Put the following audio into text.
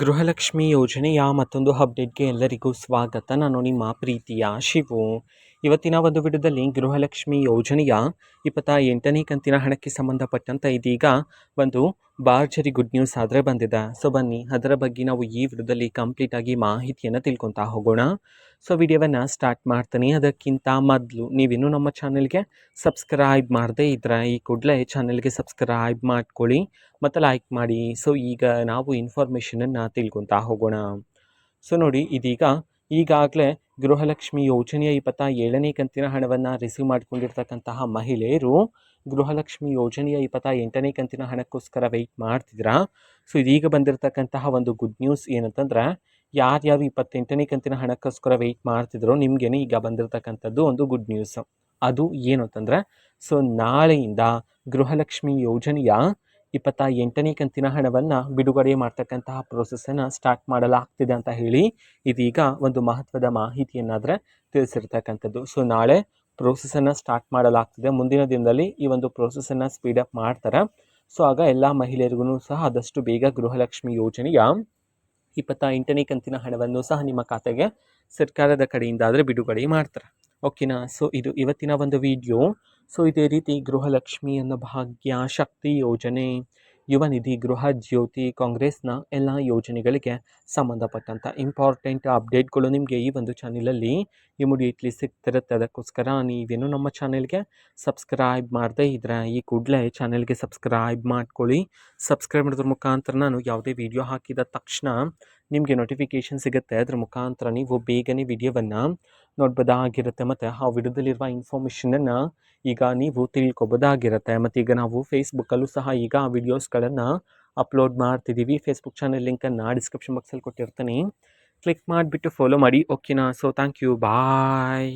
ಗೃಹಲಕ್ಷ್ಮಿ ಯೋಜನೆಯ ಮತ್ತೊಂದು ಅಪ್ಡೇಟ್ಗೆ ಎಲ್ಲರಿಗೂ ಸ್ವಾಗತ. ನಾನು ನಿಮ್ಮ ಪ್ರೀತಿಯ ಶಿವು. ಇವತ್ತಿನ ಒಂದು ವಿಡಿಯೋದಲ್ಲಿ ಗೃಹಲಕ್ಷ್ಮಿ ಯೋಜನೆಯ 28ನೇ ಕಂತಿನ ಹಣಕ್ಕೆ ಸಂಬಂಧಪಟ್ಟಂತೆ ಇದೀಗ ಒಂದು ಭರ್ಜರಿ ಗುಡ್ ನ್ಯೂಸ್ ಆದರೆ ಬಂದಿದೆ. ಸೊ ಬನ್ನಿ ಅದರ ಬಗ್ಗೆ ನಾವು ಈ ವಿಡಿಯೋದಲ್ಲಿ ಕಂಪ್ಲೀಟ್ ಆಗಿ ಮಾಹಿತಿಯನ್ನು ತಿಳ್ಕೊತಾ ಹೋಗೋಣ. ಸೊ ವಿಡಿಯೋವನ್ನು ಸ್ಟಾರ್ಟ್ ಮಾಡ್ತೀನಿ. ಅದಕ್ಕಿಂತ ಮೊದಲು ನೀವಿನ್ನೂ ನಮ್ಮ ಚಾನೆಲ್ಗೆ ಸಬ್ಸ್ಕ್ರೈಬ್ ಮಾಡದೇ ಇದ್ದರೆ ಈ ಕೂಡಲೇ ಚಾನೆಲ್ಗೆ ಸಬ್ಸ್ಕ್ರೈಬ್ ಮಾಡ್ಕೊಳ್ಳಿ ಮತ್ತು ಲೈಕ್ ಮಾಡಿ. ಸೊ ಈಗ ನಾವು ಇನ್ಫಾರ್ಮೇಷನನ್ನು ತಿಳ್ಕೊತಾ ಹೋಗೋಣ. ಸೊ ನೋಡಿ, ಇದೀಗ ಈಗಾಗಲೇ ಗೃಹಲಕ್ಷ್ಮಿ ಯೋಜನೆಯ 27ನೇ ಕಂತಿನ ಹಣವನ್ನು ರಿಸೀವ್ ಮಾಡ್ಕೊಂಡಿರ್ತಕ್ಕಂತಹ ಮಹಿಳೆಯರು ಗೃಹಲಕ್ಷ್ಮಿ ಯೋಜನೆಯ 28ನೇ ಕಂತಿನ ಹಣಕ್ಕೋಸ್ಕರ ವೆಯ್ಟ್ ಮಾಡ್ತಿದ್ದೀರಾ. ಸೊ ಇದೀಗ ಬಂದಿರತಕ್ಕಂತಹ ಒಂದು ಗುಡ್ ನ್ಯೂಸ್ ಏನಂತಂದರೆ, ಯಾರ್ಯಾರು 28ನೇ ಕಂತಿನ ಹಣಕ್ಕೋಸ್ಕರ ವೆಯ್ಟ್ ಮಾಡ್ತಿದ್ರೋ ನಿಮಗೇನೆ ಈಗ ಬಂದಿರತಕ್ಕಂಥದ್ದು ಒಂದು ಗುಡ್ ನ್ಯೂಸ್. ಅದು ಏನು ಅಂತಂದರೆ, ಸೊ ನಾಳೆಯಿಂದ ಗೃಹಲಕ್ಷ್ಮಿ ಯೋಜನೆಯ 28ನೇ ಕಂತಿನ ಹಣವನ್ನು ಬಿಡುಗಡೆ ಮಾಡ್ತಕ್ಕಂತಹ ಪ್ರೋಸೆಸ್ಸನ್ನು ಸ್ಟಾರ್ಟ್ ಮಾಡಲಾಗ್ತಿದೆ ಅಂತ ಹೇಳಿ ಇದೀಗ ಒಂದು ಮಹತ್ವದ ಮಾಹಿತಿಯನ್ನಾದರೆ ತಿಳಿಸಿರ್ತಕ್ಕಂಥದ್ದು. ಸೊ ನಾಳೆ ಪ್ರೋಸೆಸ್ಸನ್ನು ಸ್ಟಾರ್ಟ್ ಮಾಡಲಾಗ್ತಿದೆ. ಮುಂದಿನ ದಿನದಲ್ಲಿ ಈ ಒಂದು ಪ್ರೋಸೆಸ್ಸನ್ನು ಸ್ಪೀಡಪ್ ಮಾಡ್ತಾರೆ. ಸೊ ಆಗ ಎಲ್ಲ ಮಹಿಳೆಯರಿಗೂ ಸಹ ಆದಷ್ಟು ಬೇಗ ಗೃಹಲಕ್ಷ್ಮಿ ಯೋಜನೆಯ 28ನೇ ಕಂತಿನ ಹಣವನ್ನು ಸಹ ನಿಮ್ಮ ಖಾತೆಗೆ ಸರ್ಕಾರದ ಕಡೆಯಿಂದ ಆದರೆ ಬಿಡುಗಡೆ ಮಾಡ್ತಾರೆ. ಓಕೆನಾ. ಸೊ ಇದು ಇವತ್ತಿನ ಒಂದು ವಿಡಿಯೋ. ಸೊ ಇದೇ ರೀತಿ ಗೃಹಲಕ್ಷ್ಮಿ ಅನ್ನೋ ಭಾಗ್ಯ, ಶಕ್ತಿ ಯೋಜನೆ, ಯುವ ನಿಧಿ, ಗೃಹ ಜ್ಯೋತಿ, ಕಾಂಗ್ರೆಸ್ನ ಎಲ್ಲ ಯೋಜನೆಗಳಿಗೆ ಸಂಬಂಧಪಟ್ಟಂಥ ಇಂಪಾರ್ಟೆಂಟ್ ಅಪ್ಡೇಟ್ಗಳು ನಿಮಗೆ ಈ ಒಂದು ಚಾನಲಲ್ಲಿ ಇಮಿಡಿಯೇಟ್ಲಿ ಸಿಗ್ತಿರುತ್ತೆ. ಅದಕ್ಕೋಸ್ಕರ ನೀವೇನು ನಮ್ಮ ಚಾನೆಲ್ಗೆ ಸಬ್ಸ್ಕ್ರೈಬ್ ಮಾಡದೇ ಇದ್ದರೆ ಈ ಕೂಡಲೇ ಚಾನೆಲ್ಗೆ ಸಬ್ಸ್ಕ್ರೈಬ್ ಮಾಡ್ಕೊಳ್ಳಿ. ಸಬ್ಸ್ಕ್ರೈಬ್ ಮಾಡೋದ್ರ ಮುಖಾಂತರ ನಾನು ಯಾವುದೇ ವಿಡಿಯೋ ಹಾಕಿದ ತಕ್ಷಣ ನಿಮಗೆ ನೋಟಿಫಿಕೇಷನ್ ಸಿಗುತ್ತೆ. ಅದ್ರ ಮುಖಾಂತರ ನೀವು ಬೇಗನೆ ವಿಡಿಯೋವನ್ನು ನೋಡ್ಬೋದಾಗಿರುತ್ತೆ ಮತ್ತು ಆ ವಿಡಿಯೋದಲ್ಲಿರುವ ಇನ್ಫಾರ್ಮೇಷನನ್ನು ಈಗ ನೀವು ತಿಳ್ಕೊಬೋದಾಗಿರುತ್ತೆ. ಮತ್ತು ಈಗ ನಾವು ಫೇಸ್ಬುಕ್ಕಲ್ಲೂ ಸಹ ಈಗ ವಿಡಿಯೋಸ್ಗಳನ್ನು ಅಪ್ಲೋಡ್ ಮಾಡ್ತಿದ್ದೀವಿ. ಫೇಸ್ಬುಕ್ ಚಾನಲ್ ಲಿಂಕನ್ನು ಡಿಸ್ಕ್ರಿಪ್ಷನ್ ಬಾಕ್ಸಲ್ಲಿ ಕೊಟ್ಟಿರ್ತೀನಿ. ಕ್ಲಿಕ್ ಮಾಡಿಬಿಟ್ಟು ಫಾಲೋ ಮಾಡಿ. ಓಕೆನಾ. So thank you, bye.